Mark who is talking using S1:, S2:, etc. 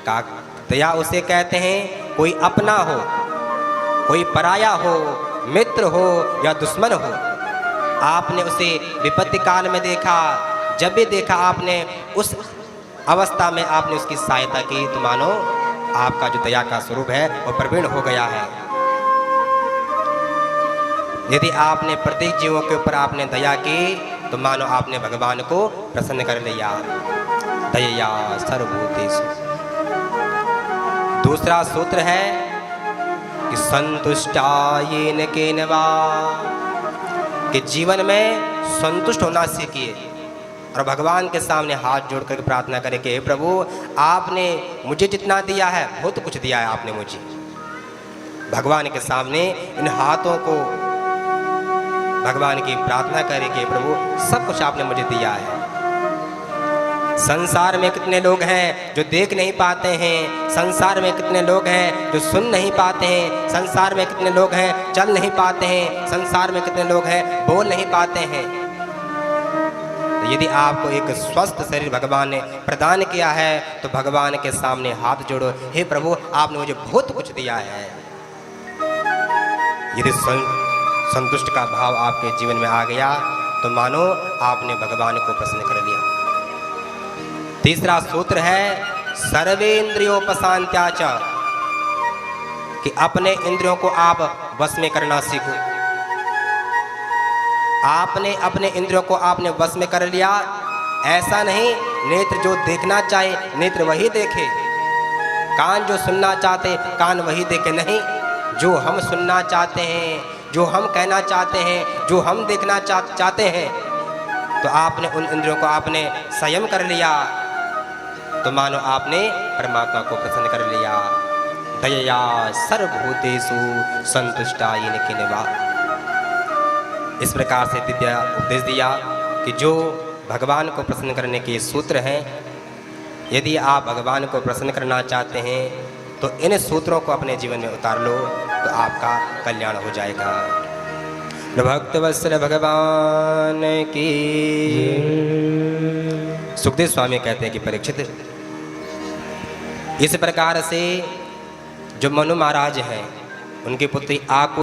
S1: दया उसे कहते हैं कोई अपना हो, कोई पराया हो, मित्र हो या दुश्मन हो। आपने उसे विपत्ति काल में देखा, जब भी देखा आपने उस अवस्था में आपने उसकी सहायता की, तो मानो आपका जो दया का स्वरूप है वो प्रवीण हो गया है। यदि आपने प्रत्येक जीवों के ऊपर आपने दया की, तो मानो आपने भगवान को प्रसन्न कर लिया। दयया सर्वभूतेषु। दूसरा सूत्र है कि संतुष्टायेन केन वा, कि जीवन में संतुष्ट होना सीखिए और भगवान के सामने हाथ जोड़ कर प्रार्थना करें कि हे प्रभु, आपने मुझे जितना दिया है बहुत कुछ दिया है आपने मुझे। भगवान के सामने इन हाथों को भगवान की प्रार्थना करें कि प्रभु सब कुछ आपने मुझे दिया है। संसार में कितने लोग हैं जो देख नहीं पाते हैं, संसार में कितने लोग हैं जो सुन नहीं पाते हैं, संसार में कितने लोग हैं चल नहीं पाते हैं, संसार में कितने लोग हैं बोल नहीं पाते हैं। तो यदि आपको एक स्वस्थ शरीर भगवान ने प्रदान किया है तो भगवान के सामने हाथ जोड़ो, हे प्रभु आपने मुझे बहुत कुछ दिया है। यदि संतुष्ट का भाव आपके जीवन में आ गया तो मानो आपने भगवान को प्रसन्न कर लिया। तीसरा सूत्र है सर्वेंद्रियोपशांत्या च, कि अपने इंद्रियों को आप वश में करना सीखो। आपने अपने इंद्रियों को आपने वश में कर लिया, ऐसा नहीं नेत्र जो देखना चाहे नेत्र वही देखे, कान जो सुनना चाहते कान वही देखे, नहीं, जो हम सुनना चाहते हैं, जो हम कहना चाहते हैं, जो हम देखना चाहते हैं, तो आपने उन इंद्रियों को आपने संयम कर लिया, तो मानो आपने परमात्मा को प्रसन्न कर लिया। दयया सर्वभूतेषु संतुष्टायेन केन वा। इस प्रकार से दिव्य उपदेश दिया कि जो भगवान को प्रसन्न करने के सूत्र हैं, यदि आप भगवान को प्रसन्न करना चाहते हैं तो इन सूत्रों को अपने जीवन में उतार लो तो आपका कल्याण हो जाएगा। भक्तवत्सल भगवान की। सुखदेव स्वामी कहते हैं कि परीक्षित, इस प्रकार से जो मनु महाराज हैं उनकी पुत्री आकु